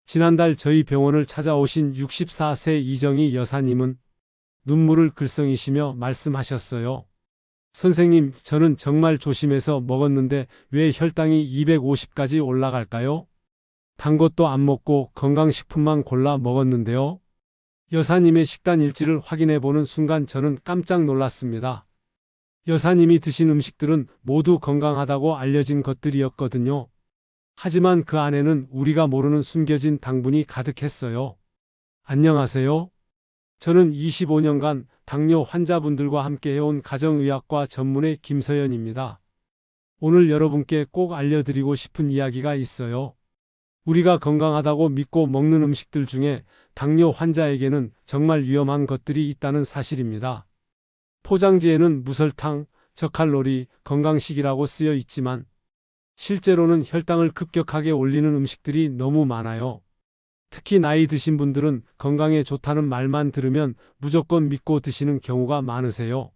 지난달 저희 병원을 찾아오신 64세 이정희 여사님은 눈물을 글썽이시며 말씀하셨어요. 선생님, 저는 정말 조심해서 먹었는데 왜 혈당이 250까지 올라갈까요? 단 것도 안 먹고 건강식품만 골라 먹었는데요. 여사님의 식단 일지를 확인해 보는 순간 저는 깜짝 놀랐습니다. 여사님이 드신 음식들은 모두 건강하다고 알려진 것들이었거든요. 하지만 그 안에는 우리가 모르는 숨겨진 당분이 가득했어요. 안녕하세요. 저는 25년간 당뇨 환자분들과 함께 해온 가정의학과 전문의 김서연입니다. 오늘 여러분께 꼭 알려드리고 싶은 이야기가 있어요. 우리가 건강하다고 믿고 먹는 음식들 중에 당뇨 환자에게는 정말 위험한 것들이 있다는 사실입니다. 포장지에는 무설탕, 저칼로리, 건강식이라고 쓰여 있지만 실제로는 혈당을 급격하게 올리는 음식들이 너무 많아요. 특히 나이 드신 분들은 건강에 좋다는 말만 들으면 무조건 믿고 드시는 경우가 많으세요.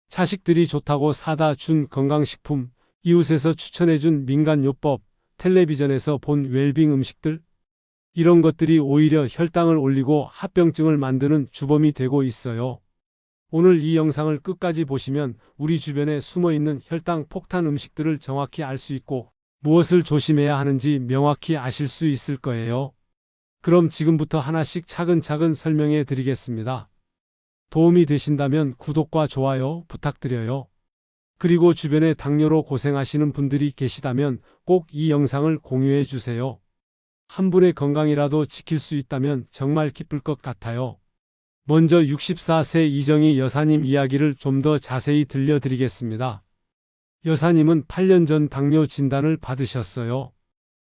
자식들이 좋다고 사다 준 건강식품, 이웃에서 추천해준 민간요법, 텔레비전에서 본 웰빙 음식들, 이런 것들이 오히려 혈당을 올리고 합병증을 만드는 주범이 되고 있어요. 오늘 이 영상을 끝까지 보시면 우리 주변에 숨어있는 혈당 폭탄 음식들을 정확히 알 수 있고 무엇을 조심해야 하는지 명확히 아실 수 있을 거예요. 그럼 지금부터 하나씩 차근차근 설명해 드리겠습니다. 도움이 되신다면 구독과 좋아요 부탁드려요. 그리고 주변에 당뇨로 고생하시는 분들이 계시다면 꼭 이 영상을 공유해 주세요. 한 분의 건강이라도 지킬 수 있다면 정말 기쁠 것 같아요. 먼저 64세 이정희 여사님 이야기를 좀 더 자세히 들려드리겠습니다. 여사님은 8년 전 당뇨 진단을 받으셨어요.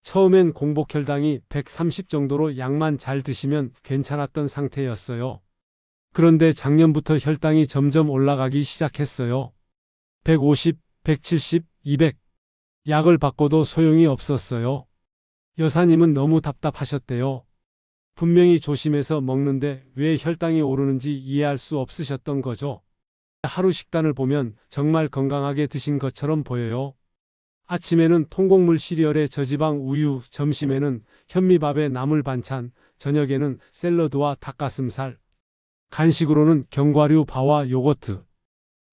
처음엔 공복혈당이 130 정도로 약만 잘 드시면 괜찮았던 상태였어요. 그런데 작년부터 혈당이 점점 올라가기 시작했어요. 150, 170, 200. 약을 바꿔도 소용이 없었어요. 여사님은 너무 답답하셨대요. 분명히 조심해서 먹는데 왜 혈당이 오르는지 이해할 수 없으셨던 거죠. 하루 식단을 보면 정말 건강하게 드신 것처럼 보여요. 아침에는 통곡물 시리얼에 저지방 우유, 점심에는 현미밥에 나물 반찬, 저녁에는 샐러드와 닭가슴살, 간식으로는 견과류 바와 요거트.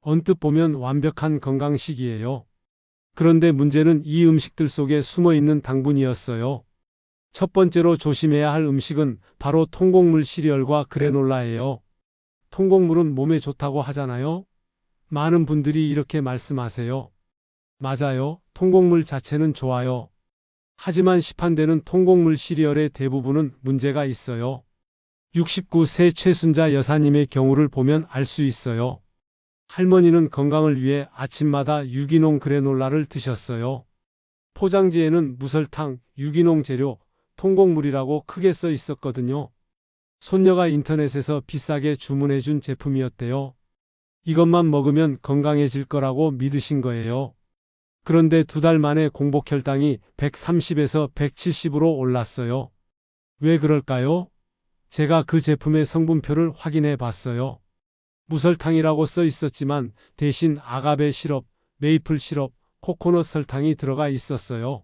언뜻 보면 완벽한 건강식이에요. 그런데 문제는 이 음식들 속에 숨어있는 당분이었어요. 첫 번째로 조심해야 할 음식은 바로 통곡물 시리얼과 그래놀라예요. 통곡물은 몸에 좋다고 하잖아요. 많은 분들이 이렇게 말씀하세요. 맞아요. 통곡물 자체는 좋아요. 하지만 시판되는 통곡물 시리얼의 대부분은 문제가 있어요. 69세 최순자 여사님의 경우를 보면 알 수 있어요. 할머니는 건강을 위해 아침마다 유기농 그래놀라를 드셨어요. 포장지에는 무설탕, 유기농 재료, 통곡물이라고 크게 써 있었거든요. 손녀가 인터넷에서 비싸게 주문해준 제품이었대요. 이것만 먹으면 건강해질 거라고 믿으신 거예요. 그런데 2달 만에 공복혈당이 130에서 170으로 올랐어요. 왜 그럴까요? 제가 그 제품의 성분표를 확인해 봤어요. 무설탕이라고 써 있었지만 대신 아가베 시럽, 메이플 시럽, 코코넛 설탕이 들어가 있었어요.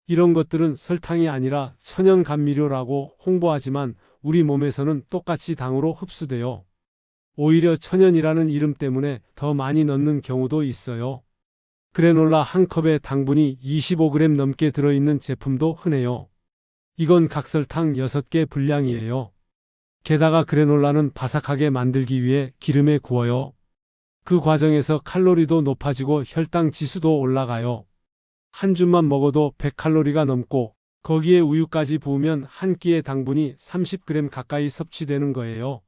이런 것들은 설탕이 아니라 천연 감미료라고 홍보하지만 우리 몸에서는 똑같이 당으로 흡수돼요. 오히려 천연이라는 이름 때문에 더 많이 넣는 경우도 있어요. 그래놀라 한 컵에 당분이 25g 넘게 들어있는 제품도 흔해요. 이건 각설탕 6개 분량이에요. 게다가 그래놀라는 바삭하게 만들기 위해 기름에 구워요. 그 과정에서 칼로리도 높아지고 혈당 지수도 올라가요. 한 줌만 먹어도 100칼로리가 넘고 거기에 우유까지 부으면 한 끼의 당분이 30g 가까이 섭취되는 거예요.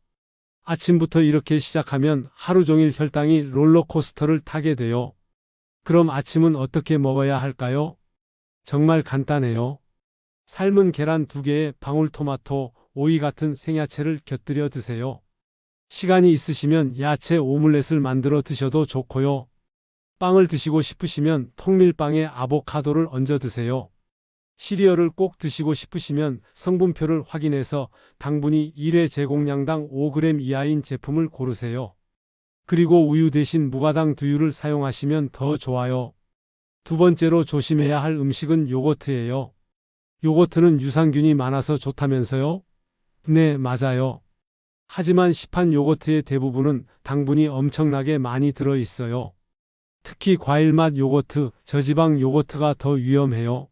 아침부터 이렇게 시작하면 하루 종일 혈당이 롤러코스터를 타게 돼요. 그럼 아침은 어떻게 먹어야 할까요? 정말 간단해요. 삶은 계란 2개에 방울토마토, 오이 같은 생야채를 곁들여 드세요. 시간이 있으시면 야채 오믈렛을 만들어 드셔도 좋고요. 빵을 드시고 싶으시면 통밀빵에 아보카도를 얹어 드세요. 시리얼을 꼭 드시고 싶으시면 성분표를 확인해서 당분이 1회 제공량당 5g 이하인 제품을 고르세요. 그리고 우유 대신 무가당 두유를 사용하시면 더 좋아요. 두 번째로 조심해야 할 음식은 요거트예요. 요거트는 유산균이 많아서 좋다면서요? 네, 맞아요. 하지만 시판 요거트의 대부분은 당분이 엄청나게 많이 들어 있어요. 특히 과일맛 요거트, 저지방 요거트가 더 위험해요.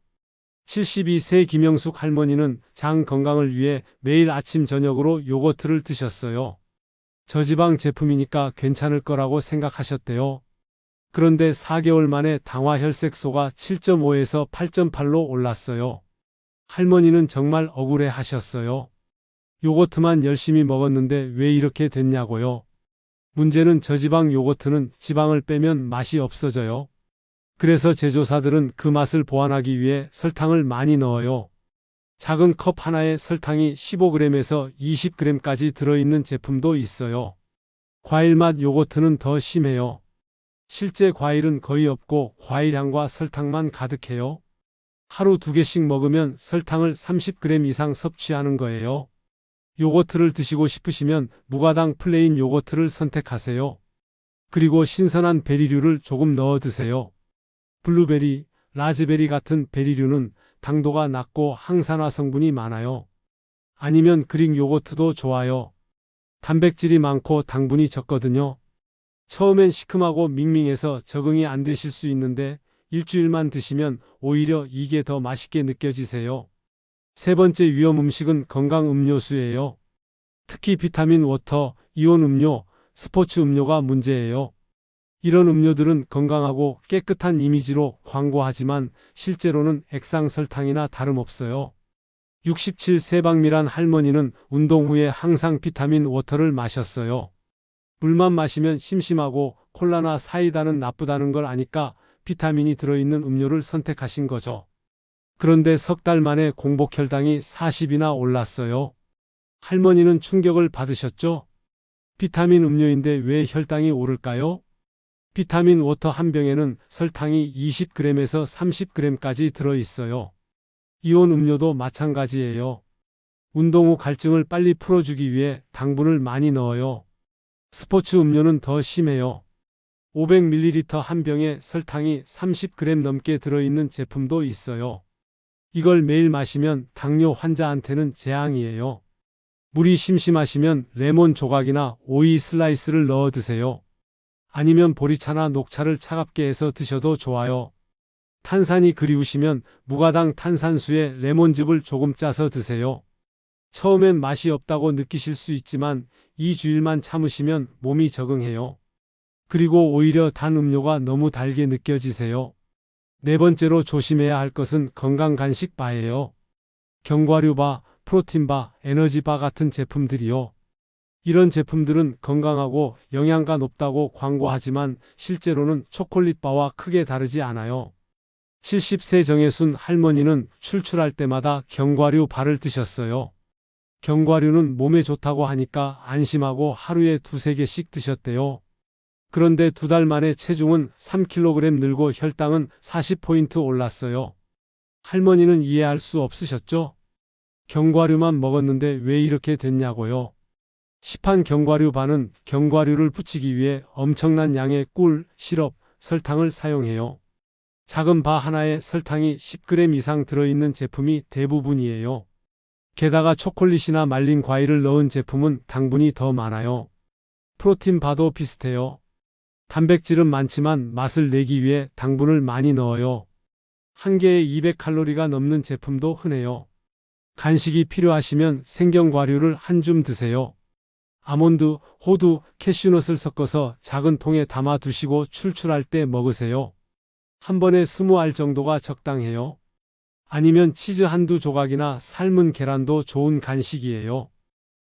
72세 김영숙 할머니는 장 건강을 위해 매일 아침 저녁으로 요거트를 드셨어요. 저지방 제품이니까 괜찮을 거라고 생각하셨대요. 그런데 4개월 만에 당화 혈색소가 7.5에서 8.8로 올랐어요. 할머니는 정말 억울해 하셨어요. 요거트만 열심히 먹었는데 왜 이렇게 됐냐고요. 문제는 저지방 요거트는 지방을 빼면 맛이 없어져요. 그래서 제조사들은 그 맛을 보완하기 위해 설탕을 많이 넣어요. 작은 컵 하나에 설탕이 15g에서 20g까지 들어있는 제품도 있어요. 과일맛 요거트는 더 심해요. 실제 과일은 거의 없고 과일향과 설탕만 가득해요. 하루 2개씩 먹으면 설탕을 30g 이상 섭취하는 거예요. 요거트를 드시고 싶으시면 무가당 플레인 요거트를 선택하세요. 그리고 신선한 베리류를 조금 넣어 드세요. 블루베리, 라즈베리 같은 베리류는 당도가 낮고 항산화 성분이 많아요. 아니면 그릭 요거트도 좋아요. 단백질이 많고 당분이 적거든요. 처음엔 시큼하고 밍밍해서 적응이 안 되실 수 있는데 일주일만 드시면 오히려 이게 더 맛있게 느껴지세요. 세 번째 위험 음식은 건강 음료수예요. 특히 비타민 워터, 이온 음료, 스포츠 음료가 문제예요. 이런 음료들은 건강하고 깨끗한 이미지로 광고하지만 실제로는 액상 설탕이나 다름없어요. 67세 박미란 할머니는 운동 후에 항상 비타민 워터를 마셨어요. 물만 마시면 심심하고 콜라나 사이다는 나쁘다는 걸 아니까 비타민이 들어있는 음료를 선택하신 거죠. 그런데 석 달 만에 공복 혈당이 40이나 올랐어요. 할머니는 충격을 받으셨죠? 비타민 음료인데 왜 혈당이 오를까요? 비타민 워터 한 병에는 설탕이 20g에서 30g까지 들어있어요. 이온 음료도 마찬가지예요. 운동 후 갈증을 빨리 풀어주기 위해 당분을 많이 넣어요. 스포츠 음료는 더 심해요. 500ml 한 병에 설탕이 30g 넘게 들어있는 제품도 있어요. 이걸 매일 마시면 당뇨 환자한테는 재앙이에요. 물이 심심하시면 레몬 조각이나 오이 슬라이스를 넣어 드세요. 아니면 보리차나 녹차를 차갑게 해서 드셔도 좋아요. 탄산이 그리우시면 무가당 탄산수에 레몬즙을 조금 짜서 드세요. 처음엔 맛이 없다고 느끼실 수 있지만 2주일만 참으시면 몸이 적응해요. 그리고 오히려 단 음료가 너무 달게 느껴지세요. 네 번째로 조심해야 할 것은 건강 간식 바예요. 견과류 바, 프로틴 바, 에너지 바 같은 제품들이요. 이런 제품들은 건강하고 영양가 높다고 광고하지만 실제로는 초콜릿 바와 크게 다르지 않아요. 70세 정혜순 할머니는 출출할 때마다 견과류 바를 드셨어요. 견과류는 몸에 좋다고 하니까 안심하고 하루에 2~3개씩 드셨대요. 그런데 2달 만에 체중은 3kg 늘고 혈당은 40포인트 올랐어요. 할머니는 이해할 수 없으셨죠? 견과류만 먹었는데 왜 이렇게 됐냐고요. 시판 견과류 바는 견과류를 붙이기 위해 엄청난 양의 꿀, 시럽, 설탕을 사용해요. 작은 바 하나에 설탕이 10g 이상 들어있는 제품이 대부분이에요. 게다가 초콜릿이나 말린 과일을 넣은 제품은 당분이 더 많아요. 프로틴 바도 비슷해요. 단백질은 많지만 맛을 내기 위해 당분을 많이 넣어요. 한 개에 200칼로리가 넘는 제품도 흔해요. 간식이 필요하시면 생견과류를 한 줌 드세요. 아몬드, 호두, 캐슈넛을 섞어서 작은 통에 담아 두시고 출출할 때 먹으세요. 한 번에 20알 정도가 적당해요. 아니면 치즈 한두 조각이나 삶은 계란도 좋은 간식이에요.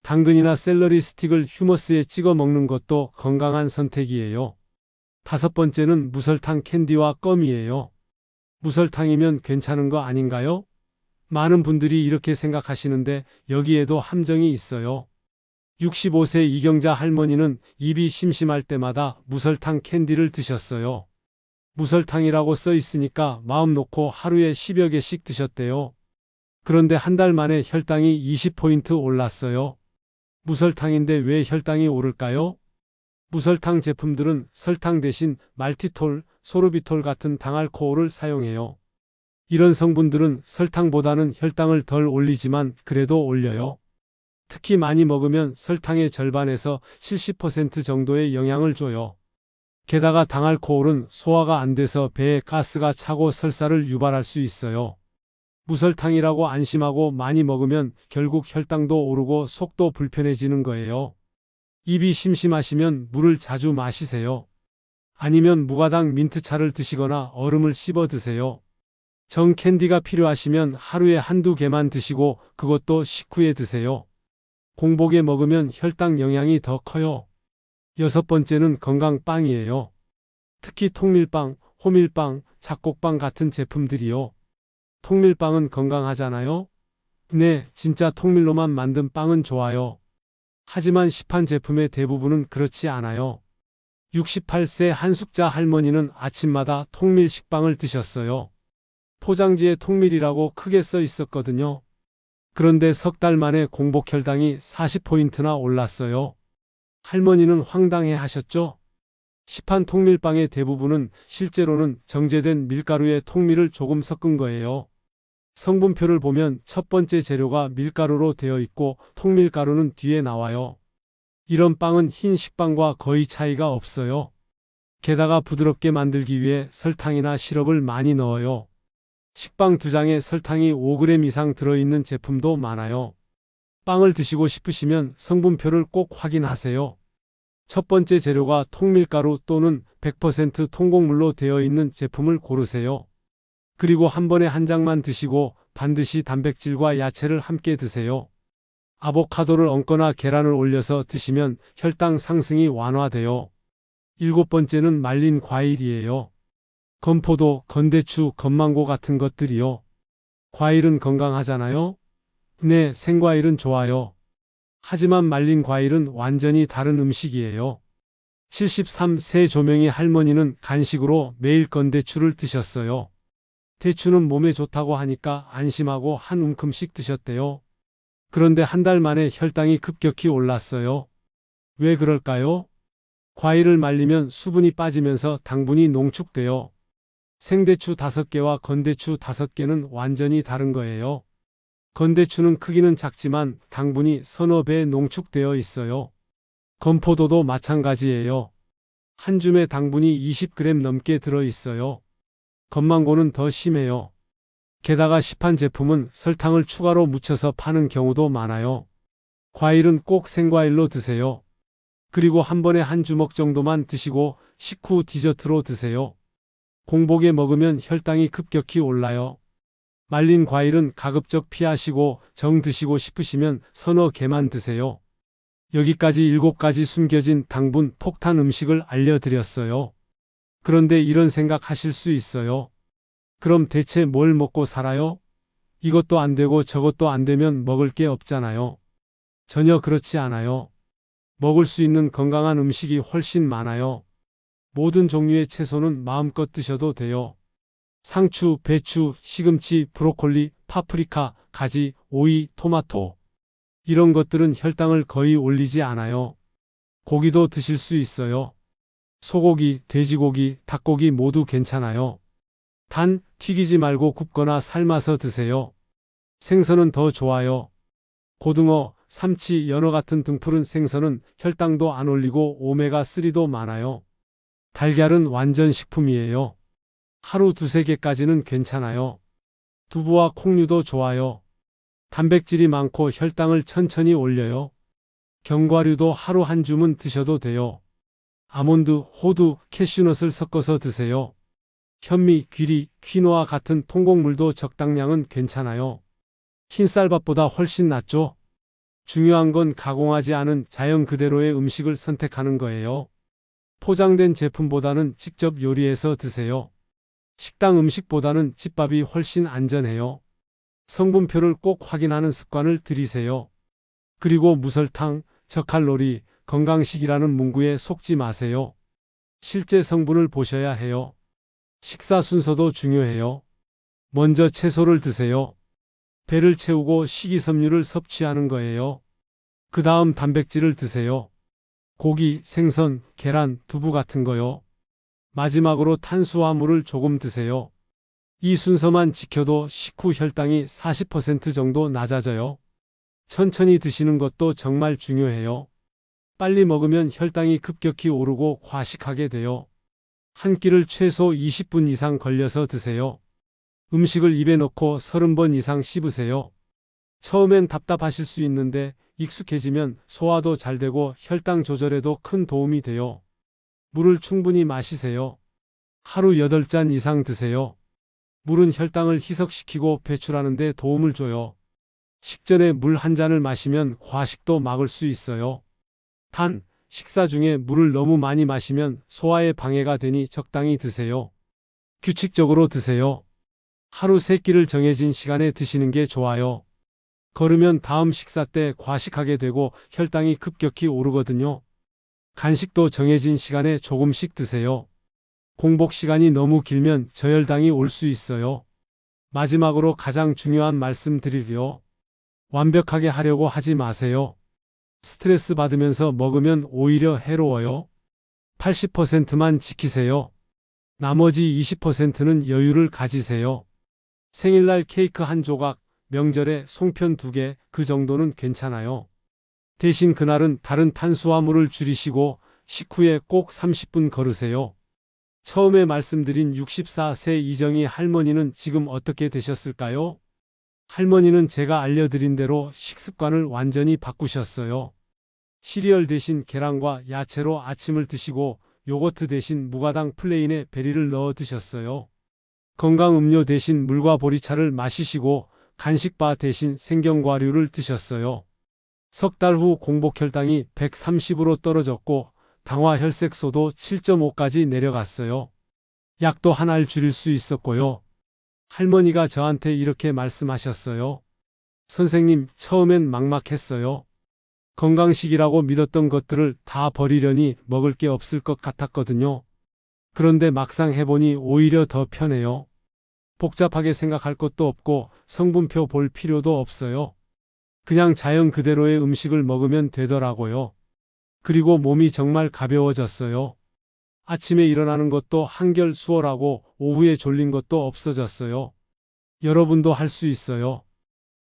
당근이나 샐러리 스틱을 휴머스에 찍어 먹는 것도 건강한 선택이에요. 5번째는 무설탕 캔디와 껌이에요. 무설탕이면 괜찮은 거 아닌가요? 많은 분들이 이렇게 생각하시는데 여기에도 함정이 있어요. 65세 이경자 할머니는 입이 심심할 때마다 무설탕 캔디를 드셨어요. 무설탕이라고 써 있으니까 마음 놓고 하루에 10여 개씩 드셨대요. 그런데 한 달 만에 혈당이 20포인트 올랐어요. 무설탕인데 왜 혈당이 오를까요? 무설탕 제품들은 설탕 대신 말티톨, 소르비톨 같은 당알코올을 사용해요. 이런 성분들은 설탕보다는 혈당을 덜 올리지만 그래도 올려요. 특히 많이 먹으면 설탕의 절반에서 70% 정도의 영향을 줘요. 게다가 당알코올은 소화가 안 돼서 배에 가스가 차고 설사를 유발할 수 있어요. 무설탕이라고 안심하고 많이 먹으면 결국 혈당도 오르고 속도 불편해지는 거예요. 입이 심심하시면 물을 자주 마시세요. 아니면 무가당 민트차를 드시거나 얼음을 씹어 드세요. 정 캔디가 필요하시면 하루에 한두 개만 드시고 그것도 식후에 드세요. 공복에 먹으면 혈당 영향이 더 커요. 6번째는 건강빵이에요. 특히 통밀빵, 호밀빵, 잡곡빵 같은 제품들이요. 통밀빵은 건강하잖아요? 네, 진짜 통밀로만 만든 빵은 좋아요. 하지만 시판 제품의 대부분은 그렇지 않아요. 68세 한숙자 할머니는 아침마다 통밀 식빵을 드셨어요. 포장지에 통밀이라고 크게 써 있었거든요. 그런데 석 달 만에 공복 혈당이 40포인트나 올랐어요. 할머니는 황당해 하셨죠? 시판 통밀빵의 대부분은 실제로는 정제된 밀가루에 통밀을 조금 섞은 거예요. 성분표를 보면 첫 번째 재료가 밀가루로 되어 있고 통밀가루는 뒤에 나와요. 이런 빵은 흰 식빵과 거의 차이가 없어요. 게다가 부드럽게 만들기 위해 설탕이나 시럽을 많이 넣어요. 식빵 2장에 설탕이 5g 이상 들어있는 제품도 많아요. 빵을 드시고 싶으시면 성분표를 꼭 확인하세요. 첫 번째 재료가 통밀가루 또는 100% 통곡물로 되어 있는 제품을 고르세요. 그리고 한 번에 한 장만 드시고 반드시 단백질과 야채를 함께 드세요. 아보카도를 얹거나 계란을 올려서 드시면 혈당 상승이 완화돼요. 7번째는 말린 과일이에요. 건포도, 건대추, 건망고 같은 것들이요. 과일은 건강하잖아요? 네, 생과일은 좋아요. 하지만 말린 과일은 완전히 다른 음식이에요. 73세 조명희 할머니는 간식으로 매일 건대추를 드셨어요. 대추는 몸에 좋다고 하니까 안심하고 한 움큼씩 드셨대요. 그런데 한 달 만에 혈당이 급격히 올랐어요. 왜 그럴까요? 과일을 말리면 수분이 빠지면서 당분이 농축돼요. 생대추 5개와 건대추 5개는 완전히 다른 거예요. 건대추는 크기는 작지만 당분이 서너 배 농축되어 있어요. 건포도도 마찬가지예요. 한 줌에 당분이 20g 넘게 들어 있어요. 건망고는 더 심해요. 게다가 시판 제품은 설탕을 추가로 묻혀서 파는 경우도 많아요. 과일은 꼭 생과일로 드세요. 그리고 한 번에 한 주먹 정도만 드시고 식후 디저트로 드세요. 공복에 먹으면 혈당이 급격히 올라요. 말린 과일은 가급적 피하시고 정 드시고 싶으시면 서너 개만 드세요. 여기까지 7가지 숨겨진 당분 폭탄 음식을 알려드렸어요. 그런데 이런 생각 하실 수 있어요. 그럼 대체 뭘 먹고 살아요? 이것도 안 되고 저것도 안 되면 먹을 게 없잖아요. 전혀 그렇지 않아요. 먹을 수 있는 건강한 음식이 훨씬 많아요. 모든 종류의 채소는 마음껏 드셔도 돼요. 상추, 배추, 시금치, 브로콜리, 파프리카, 가지, 오이, 토마토. 이런 것들은 혈당을 거의 올리지 않아요. 고기도 드실 수 있어요. 소고기, 돼지고기, 닭고기 모두 괜찮아요. 단, 튀기지 말고 굽거나 삶아서 드세요. 생선은 더 좋아요. 고등어, 삼치, 연어 같은 등푸른 생선은 혈당도 안 올리고 오메가3도 많아요. 달걀은 완전 식품이에요. 하루 2~3개까지는 괜찮아요. 두부와 콩류도 좋아요. 단백질이 많고 혈당을 천천히 올려요. 견과류도 하루 한 줌은 드셔도 돼요. 아몬드, 호두, 캐슈넛을 섞어서 드세요. 현미, 귀리, 퀴노아 같은 통곡물도 적당량은 괜찮아요. 흰쌀밥보다 훨씬 낫죠? 중요한 건 가공하지 않은 자연 그대로의 음식을 선택하는 거예요. 포장된 제품보다는 직접 요리해서 드세요. 식당 음식보다는 집밥이 훨씬 안전해요. 성분표를 꼭 확인하는 습관을 들이세요. 그리고 무설탕, 저칼로리, 건강식이라는 문구에 속지 마세요. 실제 성분을 보셔야 해요. 식사 순서도 중요해요. 먼저 채소를 드세요. 배를 채우고 식이섬유를 섭취하는 거예요. 그 다음 단백질을 드세요. 고기, 생선, 계란, 두부 같은 거요. 마지막으로 탄수화물을 조금 드세요. 이 순서만 지켜도 식후 혈당이 40% 정도 낮아져요. 천천히 드시는 것도 정말 중요해요. 빨리 먹으면 혈당이 급격히 오르고 과식하게 돼요. 한 끼를 최소 20분 이상 걸려서 드세요. 음식을 입에 넣고 30번 이상 씹으세요. 처음엔 답답하실 수 있는데 익숙해지면 소화도 잘 되고 혈당 조절에도 큰 도움이 돼요. 물을 충분히 마시세요. 하루 8잔 이상 드세요. 물은 혈당을 희석시키고 배출하는 데 도움을 줘요. 식전에 물 한 잔을 마시면 과식도 막을 수 있어요. 단, 식사 중에 물을 너무 많이 마시면 소화에 방해가 되니 적당히 드세요. 규칙적으로 드세요. 하루 3끼를 정해진 시간에 드시는 게 좋아요. 거르면 다음 식사 때 과식하게 되고 혈당이 급격히 오르거든요. 간식도 정해진 시간에 조금씩 드세요. 공복 시간이 너무 길면 저혈당이 올 수 있어요. 마지막으로 가장 중요한 말씀 드리려. 완벽하게 하려고 하지 마세요. 스트레스 받으면서 먹으면 오히려 해로워요. 80%만 지키세요. 나머지 20%는 여유를 가지세요. 생일날 케이크 한 조각, 명절에 송편 2개, 그 정도는 괜찮아요. 대신 그날은 다른 탄수화물을 줄이시고 식후에 꼭 30분 걸으세요. 처음에 말씀드린 64세 이정희 할머니는 지금 어떻게 되셨을까요? 할머니는 제가 알려드린 대로 식습관을 완전히 바꾸셨어요. 시리얼 대신 계란과 야채로 아침을 드시고 요거트 대신 무가당 플레인에 베리를 넣어 드셨어요. 건강 음료 대신 물과 보리차를 마시시고 간식바 대신 생경과류를 드셨어요. 석 달 후 공복 혈당이 130으로 떨어졌고 당화 혈색소도 7.5까지 내려갔어요. 약도 한 알 줄일 수 있었고요. 할머니가 저한테 이렇게 말씀하셨어요. 선생님, 처음엔 막막했어요. 건강식이라고 믿었던 것들을 다 버리려니 먹을 게 없을 것 같았거든요. 그런데 막상 해보니 오히려 더 편해요. 복잡하게 생각할 것도 없고 성분표 볼 필요도 없어요. 그냥 자연 그대로의 음식을 먹으면 되더라고요. 그리고 몸이 정말 가벼워졌어요. 아침에 일어나는 것도 한결 수월하고 오후에 졸린 것도 없어졌어요. 여러분도 할 수 있어요.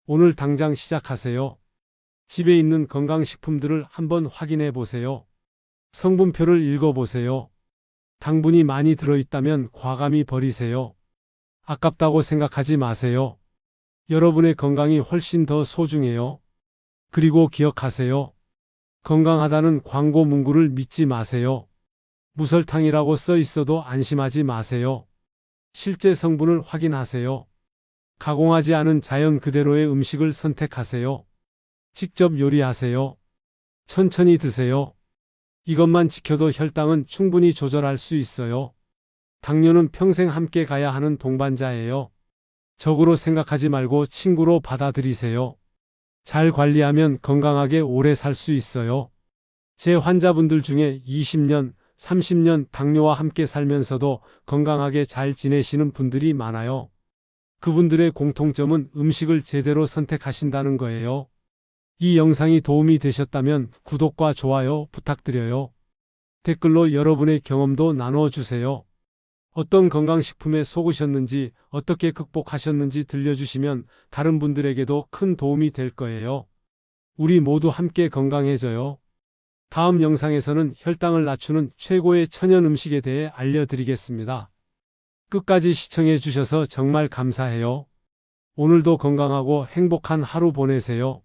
오늘 당장 시작하세요. 집에 있는 건강식품들을 한번 확인해 보세요. 성분표를 읽어보세요. 당분이 많이 들어있다면 과감히 버리세요. 아깝다고 생각하지 마세요. 여러분의 건강이 훨씬 더 소중해요. 그리고 기억하세요. 건강하다는 광고 문구를 믿지 마세요. 무설탕이라고 써 있어도 안심하지 마세요. 실제 성분을 확인하세요. 가공하지 않은 자연 그대로의 음식을 선택하세요. 직접 요리하세요. 천천히 드세요. 이것만 지켜도 혈당은 충분히 조절할 수 있어요. 당뇨는 평생 함께 가야 하는 동반자예요. 적으로 생각하지 말고 친구로 받아들이세요. 잘 관리하면 건강하게 오래 살 수 있어요. 제 환자분들 중에 20년, 30년 당뇨와 함께 살면서도 건강하게 잘 지내시는 분들이 많아요. 그분들의 공통점은 음식을 제대로 선택하신다는 거예요. 이 영상이 도움이 되셨다면 구독과 좋아요 부탁드려요. 댓글로 여러분의 경험도 나눠주세요. 어떤 건강식품에 속으셨는지, 어떻게 극복하셨는지 들려주시면 다른 분들에게도 큰 도움이 될 거예요. 우리 모두 함께 건강해져요. 다음 영상에서는 혈당을 낮추는 최고의 천연 음식에 대해 알려드리겠습니다. 끝까지 시청해 주셔서 정말 감사해요. 오늘도 건강하고 행복한 하루 보내세요.